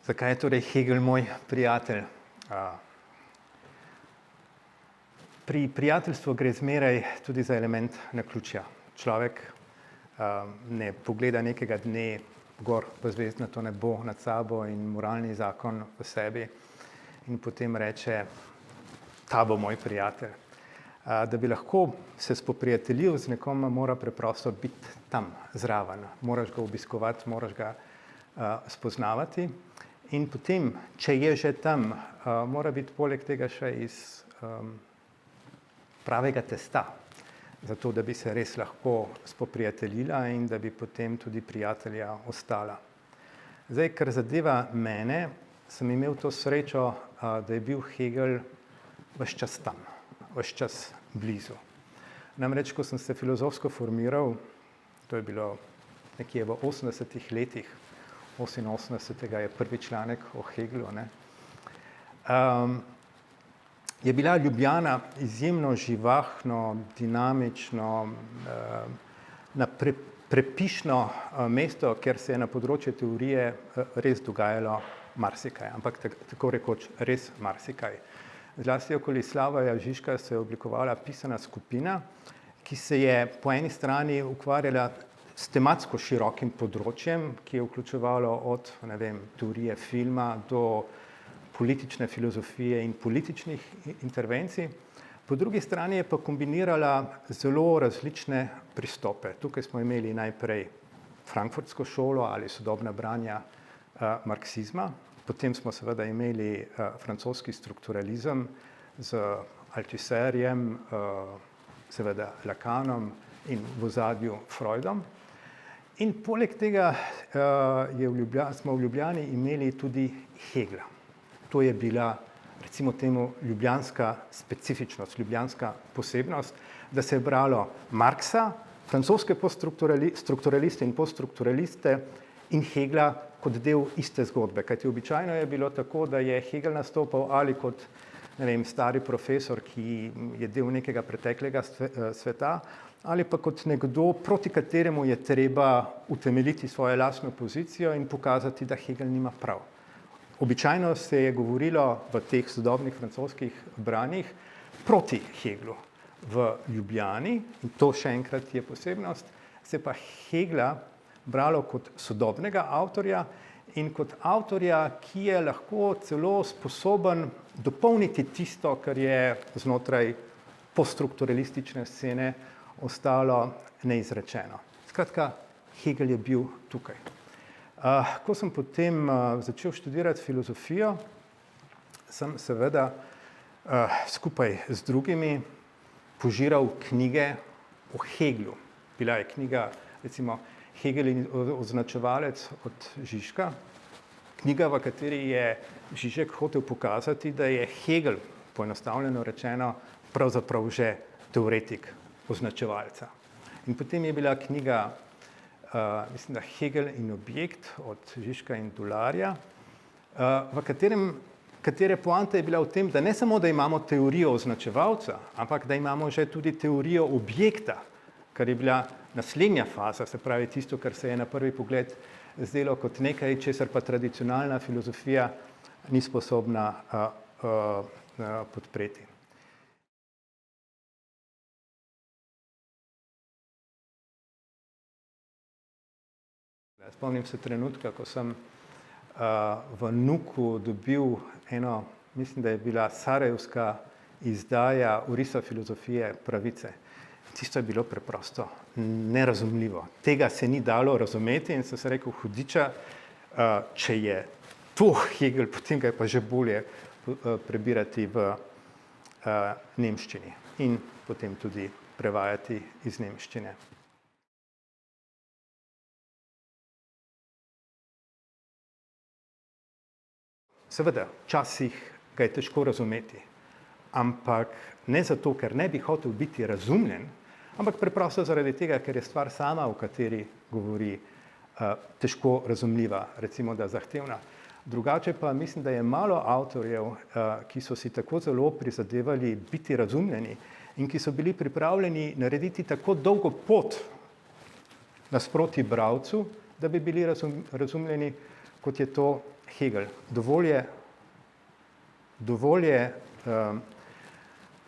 Zakaj je torej Hegel moj prijatelj? Pri prijateljstvu gre zmeraj tudi za element naključja. Človek ne pogleda nekega dne gor v zvezdnato nebo nad sabo in moralni zakon v sebi in potem reče, ta bo moj prijatelj. Da bi lahko se spoprijateljil z nekom, mora preprosto biti tam zraven. Moraš ga obiskovati, moraš ga spoznavati in potem, če je že tam, mora biti poleg tega še iz pravega testa, zato da bi se res lahko spoprijateljila in da bi potem tudi prijatelja ostala. Zdaj, kar zadeva mene, sem imel to srečo, da je bil Hegel ves čas tam, ves čas blizu. Namreč, ko sem se filozofsko formiral, to je bilo nekje v 80-ih letih, 88. je prvi članek o Heglu, je bila Ljubljana izjemno živahno, dinamično, prepišno mesto, kjer se je na področju teorije res dogajalo marsikaj, ampak tako rekoč res marsikaj. Zlasti okoli Slavoja Žižka se je oblikovala pisana skupina, ki se je po eni strani ukvarjala s tematsko širokim področjem, ki je vključevalo od teorije filma do politične filozofije in političnih intervencij. Po drugi strani je pa kombinirala zelo različne pristope. Tukaj smo imeli najprej frankfurtsko šolo ali sodobna branja marksizma, potem smo seveda imeli francoski strukturalizem z Althusserjem, seveda Lacanom in v ozadju Freudom. In poleg tega smo v Ljubljani imeli tudi Hegla. To je bila, recimo temu, ljubljanska specifičnost, ljubljanska posebnost, da se je bralo Marxa, francoske strukturaliste in poststrukturaliste in Hegla kot del iste zgodbe. Kajti običajno je bilo tako, da je Hegel nastopal ali kot stari profesor, ki je del nekega preteklega sveta, ali pa kot nekdo, proti kateremu je treba utemeljiti svojo lastno pozicijo in pokazati, da Hegel nima prav. Običajno se je govorilo v teh sodobnih francoskih branjih proti Heglu. V Ljubljani, in to še enkrat je posebnost, se pa Hegla bralo kot sodobnega avtorja in kot avtorja, ki je lahko celo sposoben dopolniti tisto, kar je znotraj poststrukturalistične scene ostalo neizrečeno. Skratka, Hegel je bil tukaj. Ko sem potem začel študirati filozofijo, sem seveda skupaj z drugimi požiral knjige o Heglu. Bila je knjiga, recimo, Hegel in označevalec od Žižka, knjiga, v kateri je Žižek hotel pokazati, da je Hegel, poenostavljeno rečeno, pravzaprav že teoretik označevalca. In potem je bila knjiga, mislim, da Hegel in objekt od Žižka in Dularja, katere poanta je bila v tem, da ne samo, da imamo teorijo označevalca, ampak da imamo že tudi teorijo objekta, kar je bila naslednja faza, se pravi tisto, kar se je na prvi pogled zdelo kot nekaj, česar pa tradicionalna filozofija ni sposobna podpreti. Spomnim se trenutka, ko sem v Nuku dobil eno, mislim, da je bila sarajevska izdaja Orisa filozofije pravice. Tisto je bilo preprosto nerazumljivo. Tega se ni dalo razumeti in sem se rekel, hudiča, če je to Hegel, potem ga je pa že bolje prebirati v nemščini in potem tudi prevajati iz nemščine. Seveda, včasih ga je težko razumeti, ampak ne zato, ker ne bi hotel biti razumljen, ampak preprosto zaradi tega, ker je stvar sama, o kateri govori, težko razumljiva, recimo da zahtevna. Drugače pa mislim, da je malo avtorjev, ki so si tako zelo prizadevali biti razumljeni in ki so bili pripravljeni narediti tako dolgo pot nasproti bralcu, da bi bili razumljeni, kot je to Hegel.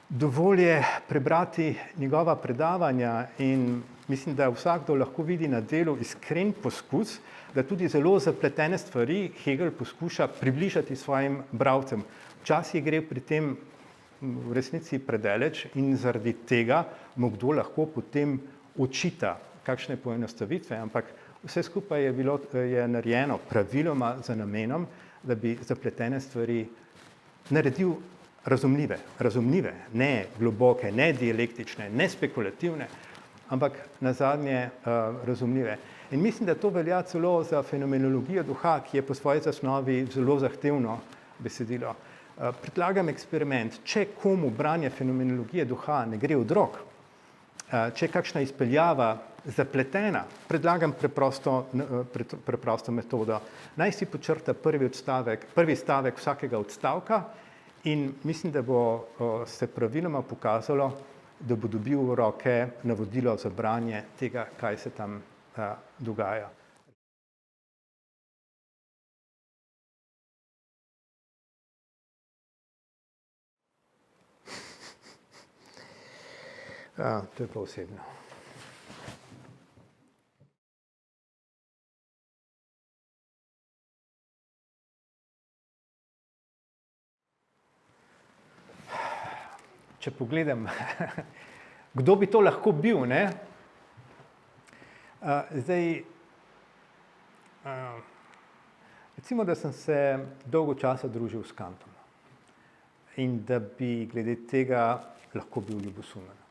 Dovolj je prebrati njegova predavanja in mislim, da vsakdo lahko vidi na delu iskren poskus, da tudi zelo zapletene stvari Hegel poskuša približati svojim bralcem. Včasih gre pri tem v resnici predaleč in zaradi tega mu kdo lahko potem očita kakšne poenostavitve, ampak vse skupaj je narejeno praviloma za namenom, da bi zapletene stvari naredil razumljive, ne globoke, ne dialektične, ne spekulativne, ampak nazadnje razumljive. In mislim, da to velja celo za fenomenologijo duha, ki je po svoji zasnovi zelo zahtevno besedilo. Predlagam eksperiment, če komu branje fenomenologije duha ne gre od rok, če je kakšna izpeljava zapletena, predlagam preprosto metodo. Naj si počrta prvi stavek vsakega odstavka in mislim, da bo se praviloma pokazalo, da bo dobil v roke navodilo za branje tega, kaj se tam dogaja. To je pa osebno. Če pogledam, kdo bi to lahko bil, ne? Recimo, da sem se dolgo časa družil s Kantom in da bi glede tega lahko bil ljubosumen.